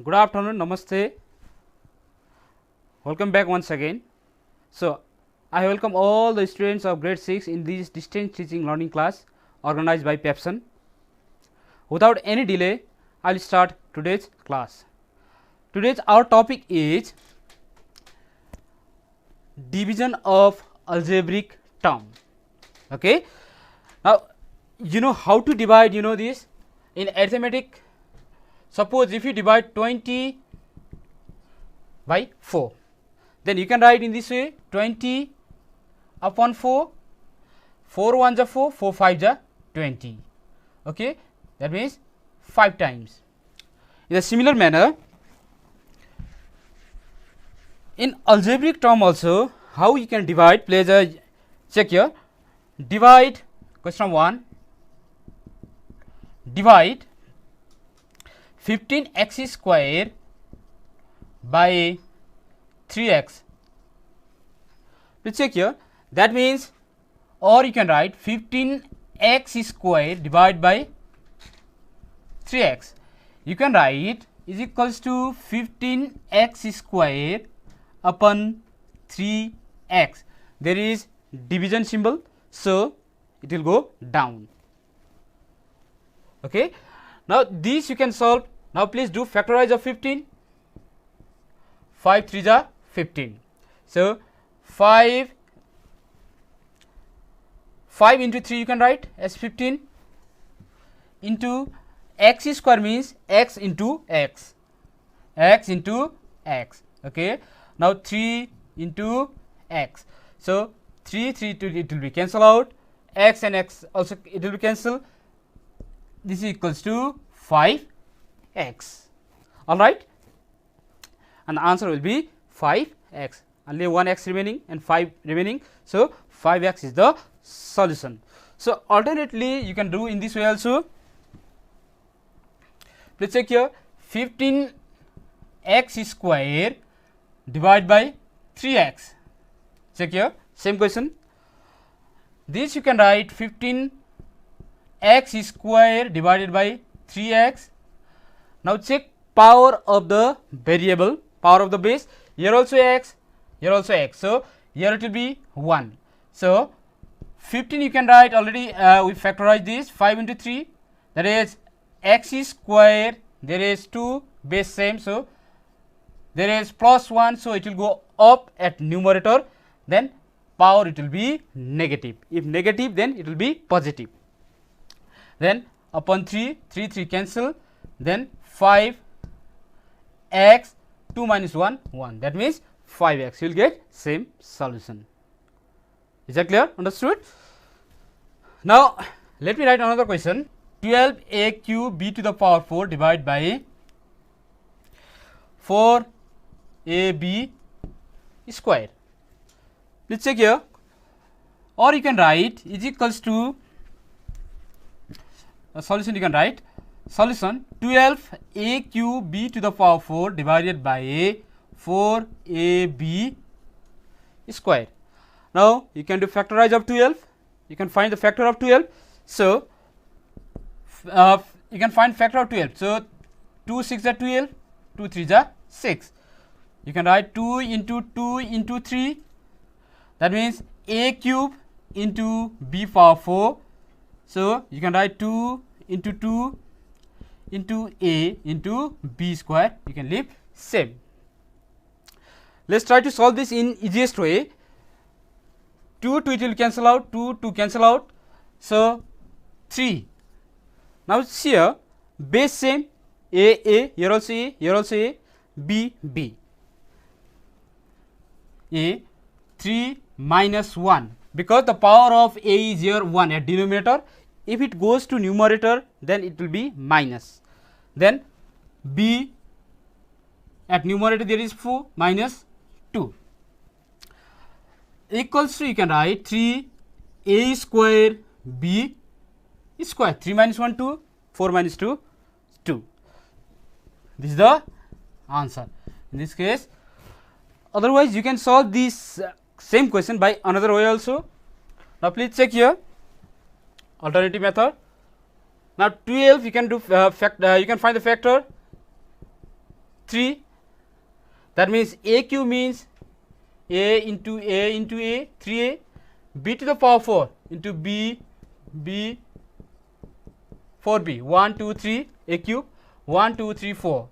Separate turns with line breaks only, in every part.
Good afternoon, namaste. Welcome back once again. So, I welcome all the students of grade 6 in this distance teaching learning class organized by Pepson. Without any delay, I will start today's class. Today's our topic is division of algebraic term. Okay. Now, you know how to divide, this in arithmetic. Suppose if you divide 20 by 4, then you can write in this way 20 upon 4, 4 1 is 4, 4 5 is 20. Okay, that means 5 times. In a similar manner, in algebraic term also, how you can divide, please check here. Divide, question 1, divide 15x square by 3x. Please check here. That means, or you can write 15x square divided by 3x. You can write is equals to 15x square upon 3x. There is division symbol, so it will go down. Okay. Now this you can solve. Now please do factorize of 15. 5 3 is 15. So 5 into 3 you can write as 15 into x square means x into x, x into x. Okay. Now 3 into x. So 3 it will be cancel out, x and x also it will be cancel. This is equals to 5x. All right, and the answer will be 5x. Only one x remaining and 5 remaining, so 5x is the solution. So alternately you can do in this way also. Please check here, 15x square divided by 3x. Check here, same question. This you can write 15x square divided by 3x. Now check power of the variable, power of the base. Here also x, here also x. So here it will be 1. So 15 you can write already. We factorize this 5 into 3. That is x square. There is 2 base same. So there is plus 1. So it will go up at numerator. Then power it will be negative. If negative, then it will be positive. Then upon 3, 3 cancel. Then 5x 2 minus 1 1. That means 5x. You will get same solution. Is that clear? Understood? Now let me write another question. 12a cube b to the power 4 divided by 4ab square. Please check here. Or you can write is equals to a solution. You can write solution 12a cube b to the power 4 divided by 4ab square. Now you can do factorize of 12. You can find the factor of 12. So you can find factor of 12. So 2 6 is 12, 2 3 is 6. You can write 2 into 2 into 3. That means a cube into b power 4. So you can write 2 into 2 into a into b square. You can leave same. Let's try to solve this in easiest way. 2 it will cancel out, 2 cancel out. So 3. Now here base same, a here also a, here also a, b a 3 minus 1, because the power of a is here 1 at denominator. If it goes to numerator, then it will be minus. Then b at numerator there is 4 minus 2 equals to, you can write 3a square b square. 3 minus 1 2, 4 minus 2 2. This is the answer in this case. Otherwise you can solve this same question by another way also. Now please check here, alternative method. Now 12 you can do you can find the factor 3. That means a cube means a into a into a, 3a. B to the power 4 into b, b, 4b, 1 2 3, a cube, 1 2 3 4,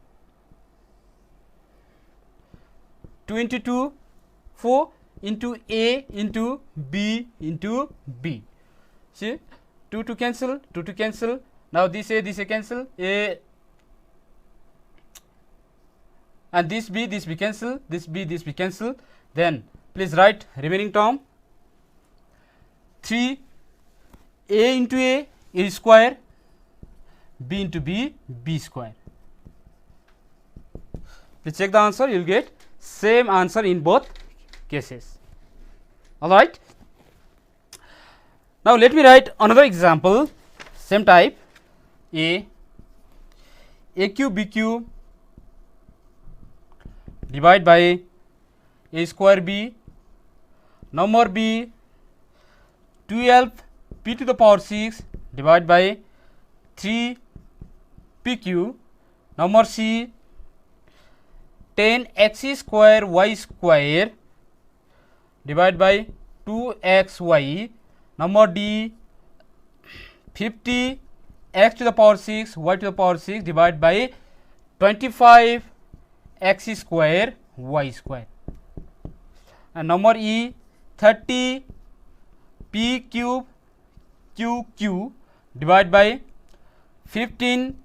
2 into 2, 4 into a into b into b. See, 2 to cancel, 2 to cancel. Now this a cancel, a, and this b cancel, this b cancel. Then please write remaining term. 3 a into a square, b into b, b square. Please check the answer, you will get same answer in both cases. Alright. Now let me write another example, same type. A cube b cube divide by a square b, number b 12 p to the power 6 divide by 3 p cube, number c 10 x square y square divide by 2xy, number d 50 x to the power 6 y to the power 6 divide by 25 x square y square, and number e 30 p cube q cube divide by 15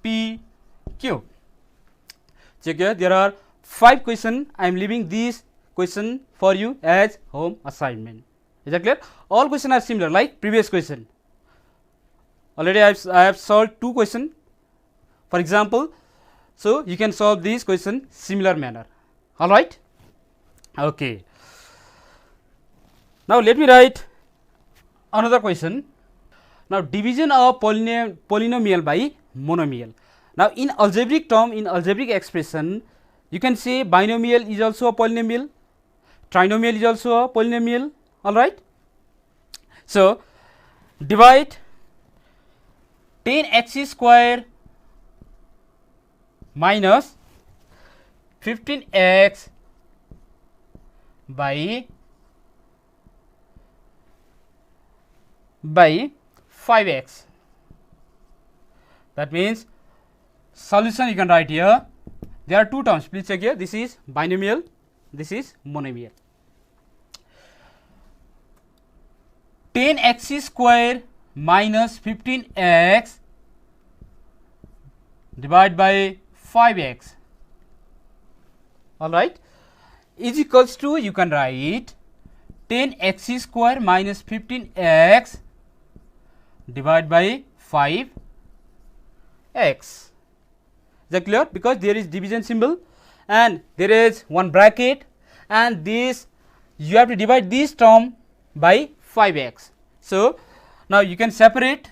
p cube. Check here, there are 5 questions. I am leaving these question for you as home assignment. Is that clear? All questions are similar like previous question. Already I have solved 2 questions, for example. So you can solve these question similar manner. All right. Okay. Now let me write another question. Now division of polynomial by monomial. Now in algebraic term, in algebraic expression, you can say binomial is also a polynomial, trinomial is also a polynomial. All right. So divide 10x square minus 15x by 5x. That means solution you can write here. There are 2 terms. Please check here. This is binomial. This is monomial. 10x square minus 15x divided by 5x. All right, is equals to, you can write 10x square minus 15x divided by 5x. Is that clear? Because there is division symbol and there is one bracket, and this you have to divide this term by 5x. So now you can separate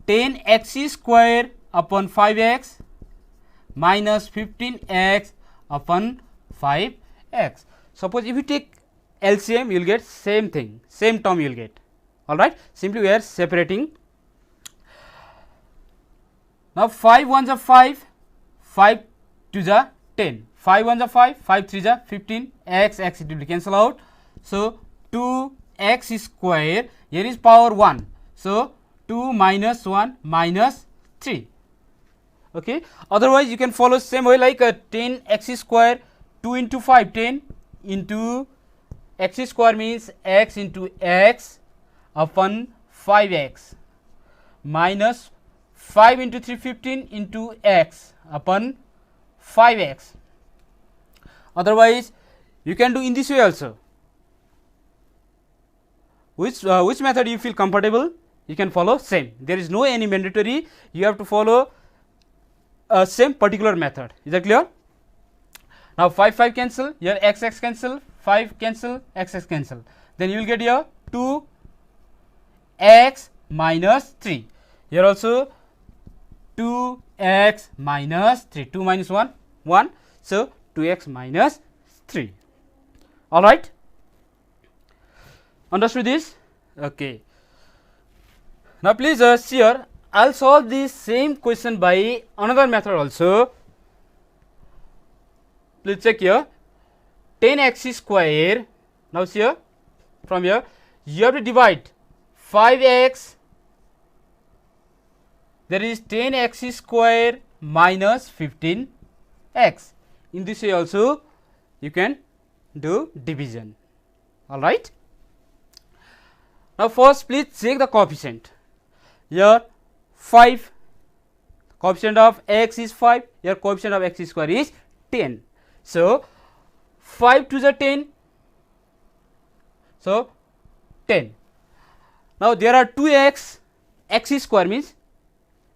10x square upon 5x minus 15x upon 5x. Suppose if you take LCM, you will get same thing, same term you will get. All right, simply we are separating. Now 5 ones are 5, 5 twos are 10, 5 ones are 5, 5 threes are 15, x it will cancel out. So 2x square, here is power 1, so 2 minus 1 minus 3. Okay, otherwise you can follow same way like a 10x square, 2 into 5, 10 into x square means x into x upon 5x minus 5 into 3, 15 into x upon 5x. Otherwise you can do in this way also. Which method you feel comfortable, you can follow same. There is no any mandatory, you have to follow same particular method. Is that clear? Now 5 cancel, here x cancel, 5 cancel, x cancel. Then you will get here 2x minus 3. Here also 2x minus 3. 2 minus 1, 1. So 2x minus 3. All right. Understood this? Okay. Now please see here, I will solve this same question by another method also. please check here, 10x square. Now see here, from here you have to divide 5x, there is 10x square minus 15x. In this way also you can do division. Alright. Now first please check the coefficient. Here 5, coefficient of x is 5, here coefficient of x square is 10. So 5 to the 10, so 10. Now there are 2x, x square means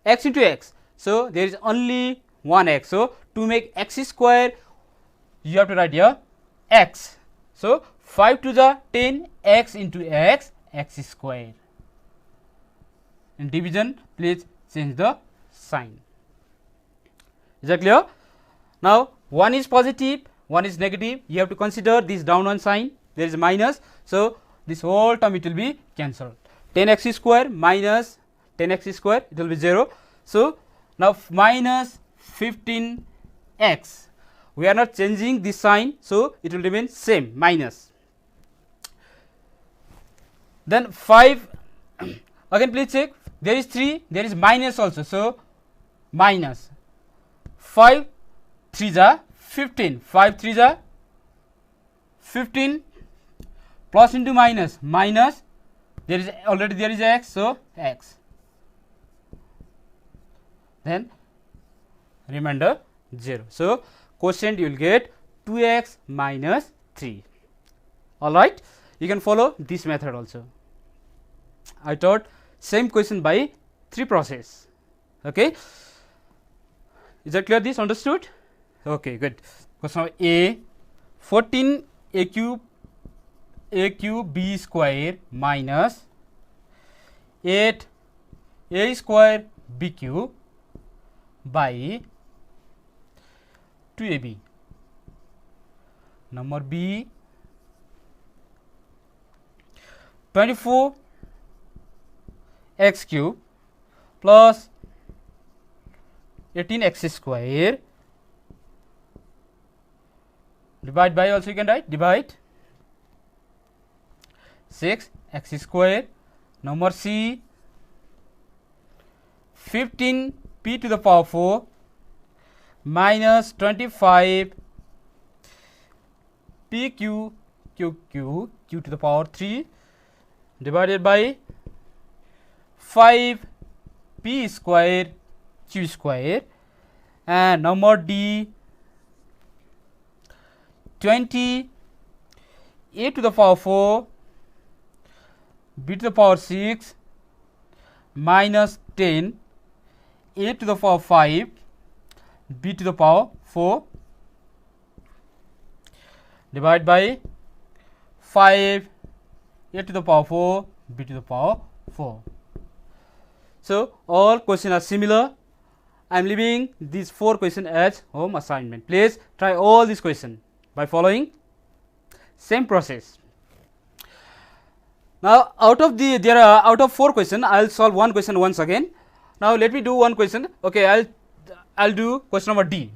x into x, so there is only one x. So to make x square you have to write here x. So 5 to the 10, x into x, x square. In division please change the sign. Is that clear? Now one is positive, one is negative, you have to consider this down one sign, there is a minus, so this whole term it will be cancelled. 10x square minus 10x square, it will be 0. So now minus 15x, we are not changing this sign, so it will remain same, minus. Then 5, again please check, there is 3, there is minus also, so minus 5 3 ja 15, 5 3 ja 15, plus into minus, minus, there is already there is x, so x, then remainder 0. So quotient you will get 2x minus 3. Alright, you can follow this method also. I taught same question by 3 process. Okay, is that clear? This understood? Okay, good. Question A, 14 a cube b square minus 8 a square b cube by 2ab. Number B, 24 x cube plus 18 x square, divide by, also you can write divide 6 x square. Number C, 15 p to the power 4 minus 25 p q q to the power 3 divided by 5 p square q square. And number D, 20 a to the power 4 b to the power 6 minus 10 a to the power 5 b to the power 4 divide by 5 a to the power 4 b to the power 4. So all questions are similar. I am leaving these 4 questions as home assignment. Please try all these questions by following same process. Now out of out of 4 questions, I will solve one question once again. Now let me do one question. Okay, I'll do question number D.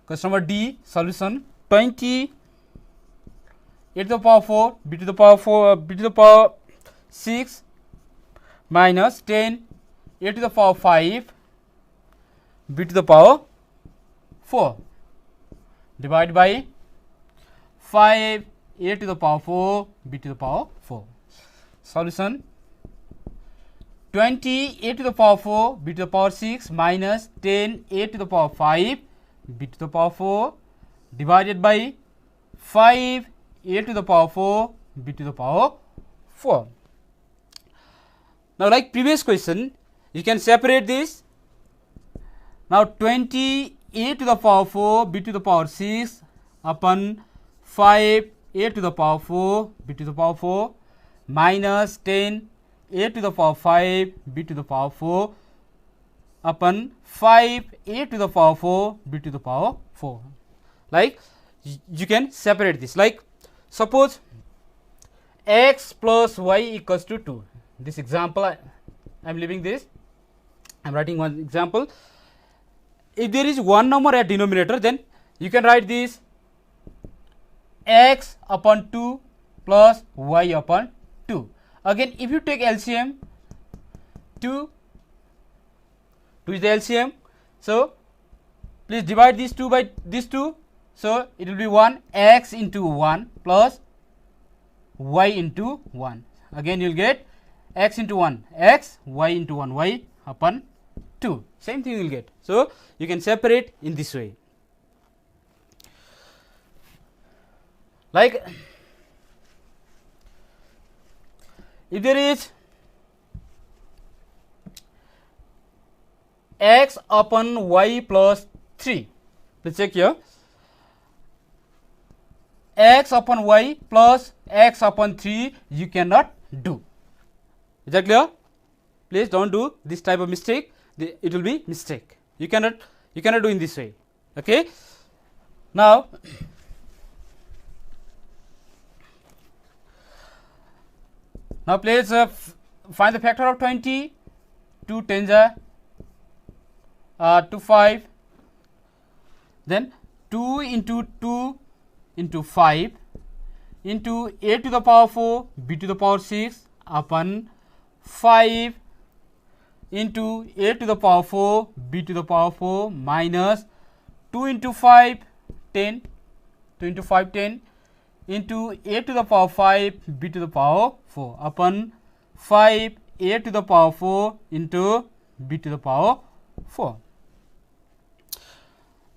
Question number D, solution 20 a to the power 4 b to the power 4 b to the power 6 minus 10 a to the power 5 b to the power 4 divided by 5 a to the power 4 b to the power 4. Solution 20 a to the power 4 b to the power 6 minus 10 a to the power 5 b to the power 4 divided by 5 a to the power 4 b to the power 4. Now like previous question, you can separate this. Now 20 a to the power 4 b to the power 6 upon 5 a to the power 4 b to the power 4 minus 10 a to the power 5 b to the power 4 upon 5 a to the power 4 b to the power 4. Like you can separate this. Like suppose x plus y equals to 2. this example. I am leaving this. I am writing one example. If there is one number at denominator, then you can write this x upon 2 plus y upon 2. Again, if you take LCM, 2 is the LCM. So please divide this 2 by this 2. So it will be 1 x into 1 plus y into 1. Again you will get x into 1 x, y into 1 y upon 2. Same thing you will get. So you can separate in this way. Like if there is x upon y plus 3, please check here, x upon y plus x upon 3 you cannot do. Is that clear? Please don't do this type of mistake. It will be mistake. You cannot do in this way. Okay. Now please find the factor of 20. 2 tens are to 5. Then 2 into 2 into 5 into a to the power 4 b to the power 6 upon 5 into a to the power 4 b to the power 4 minus 2 into 5 10, 2 into 5 10 into a to the power 5 b to the power 4 upon 5 a to the power 4 into b to the power 4.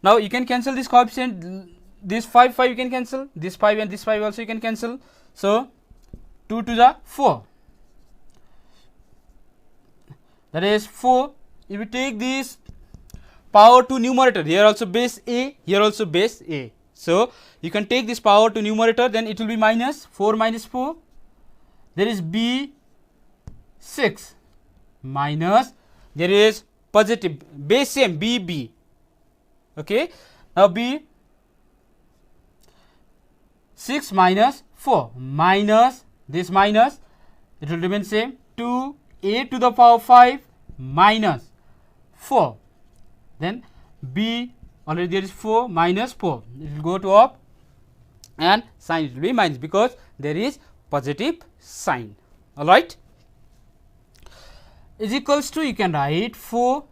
Now you can cancel this coefficient, this 5 you can cancel, this 5 and this 5 also you can cancel. So 2 to the 4, that is 4. If you take this power to numerator, here also base a, here also base a, so you can take this power to numerator, then it will be minus 4 minus 4, there is b 6 minus, there is positive base same b. Okay, now b 6 minus 4 minus this minus, it will remain same, 2 a to the power 5 minus 4, then b already there is 4 minus 4, it will go to up and sign it will be minus because there is positive sign. Alright, is equals to, you can write 4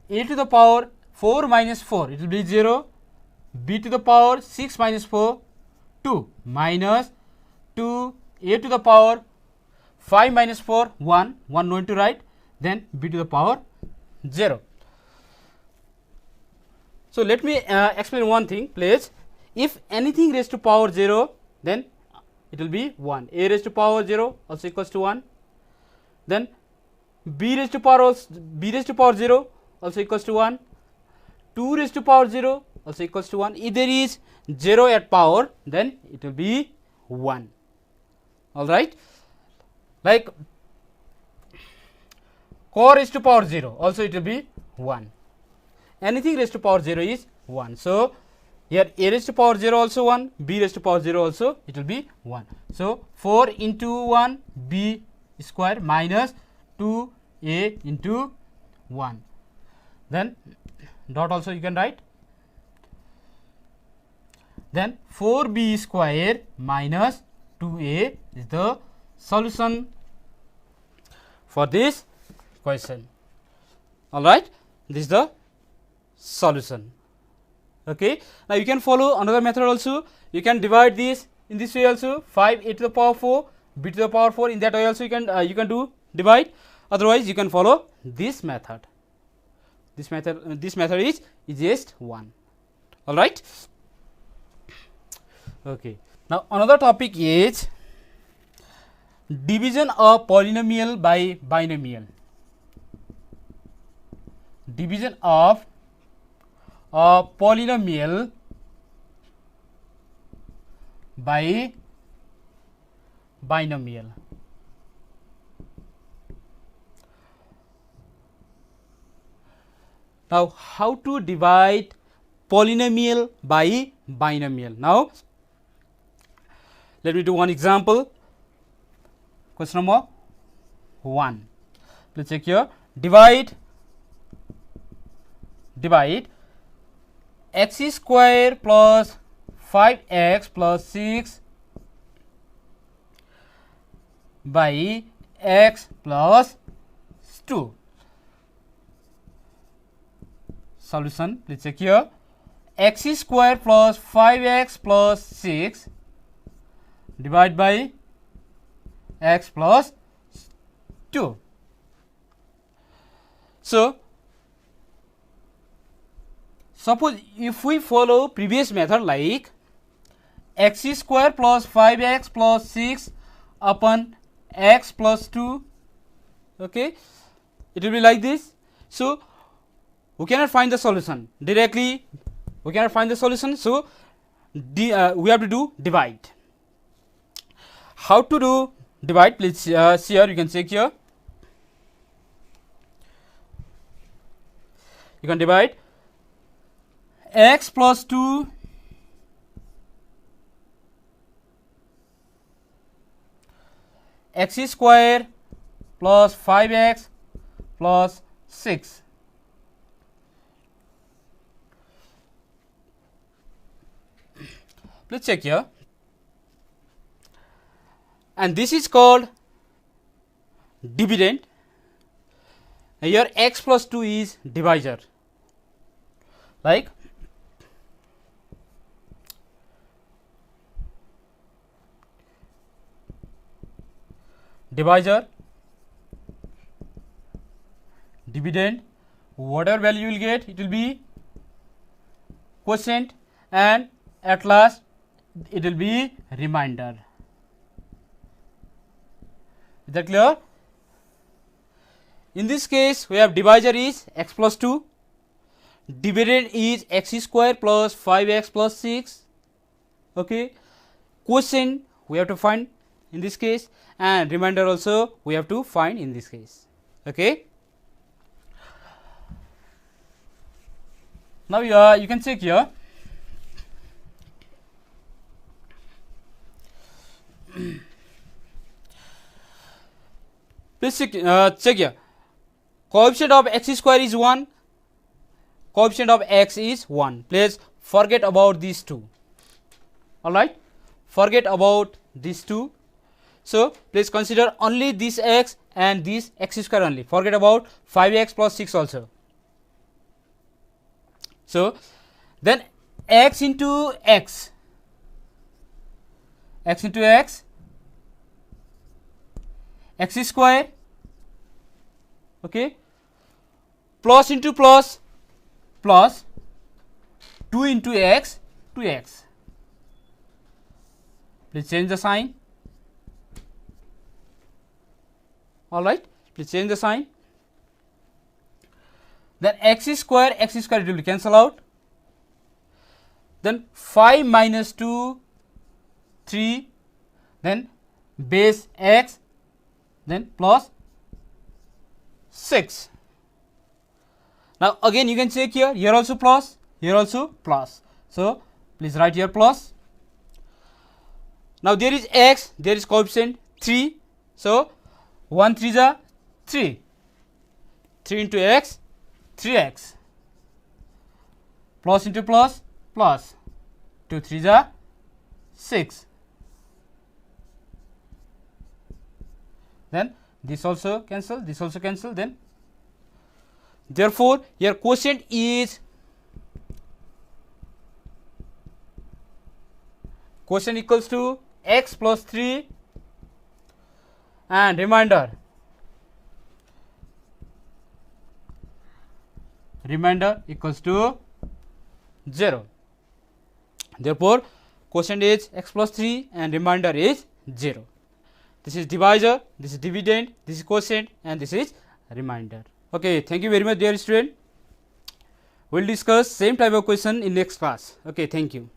a to the power 4 minus 4, it will be 0, b to the power 6 minus 4 2 minus 2 a to the power 5 minus 4 1 going to write, then b to the power 0. So let me explain one thing please. If anything raised to power 0, then it will be 1. A raised to power 0 also equals to 1. Then b raised to power 0 also equals to 1. 2 raised to power 0 also equals to 1. If there is 0 at power, then it will be 1. Alright, like core raised to power 0 also it will be 1. Anything raised to power 0 is 1. So here a raised to power 0 also 1, b raised to power 0 also it will be 1. So 4 into 1 b square minus 2 a into 1. Then dot also you can write. Then 4b square minus 2a is the solution for this question. Alright, this is the solution. Okay, now you can follow another method also. You can divide this in this way also, 5 a to the power 4 b to the power 4, in that way also you can do divide. Otherwise you can follow this method. This method is easiest one. Alright. Okay. Now another topic is division of polynomial by binomial. Division of a polynomial by binomial. Now how to divide polynomial by binomial? Now let me do one example. Question number 1. Please check here. Divide x square plus 5x plus 6 by x plus 2. Solution, please check here. X square plus 5x plus 6 divided by x plus 2. So, suppose if we follow previous method like x square plus 5x plus 6 upon x plus 2, okay, it will be like this. So, we cannot find the solution directly, we cannot find the solution. So, we have to do divide. How to do divide? Please see here, you can check here. You can divide x plus 2 x square plus 5x plus 6. Please check here. And this is called dividend. Here x plus 2 is divisor. Like divisor, dividend, whatever value you will get, it will be quotient, and at last it will be remainder. Is that clear? In this case, we have divisor is x plus 2, dividend is x square plus 5x plus 6, okay. Quotient we have to find in this case, and remainder also we have to find in this case, okay. Now you can check here. Please check here. Coefficient of x square is 1, coefficient of x is 1. Please forget about these two. Alright, forget about these two. So, please consider only this x and this x square only. Forget about 5x plus 6 also. So, then x into x, x into x, x square, okay, plus into plus, plus 2 into x, 2x. Please change the sign. Alright, please change the sign. Then x square it will cancel out. Then 5 minus 2, 3, then base x, then plus 6. Now again you can check here, here also plus, here also plus. So please write here plus. Now there is x, there is coefficient 3. So 1 3 is 3. 3 into x, 3x. Plus into plus, plus. 2 3 is 6. Then this also cancel, this also cancel. Then therefore your quotient is equals to x plus 3 and remainder equals to 0. Therefore quotient is x plus 3 and remainder is 0. This is divisor, this is dividend, this is quotient, and this is remainder. Okay, thank you very much dear student. We will discuss same type of question in next class. Okay, thank you.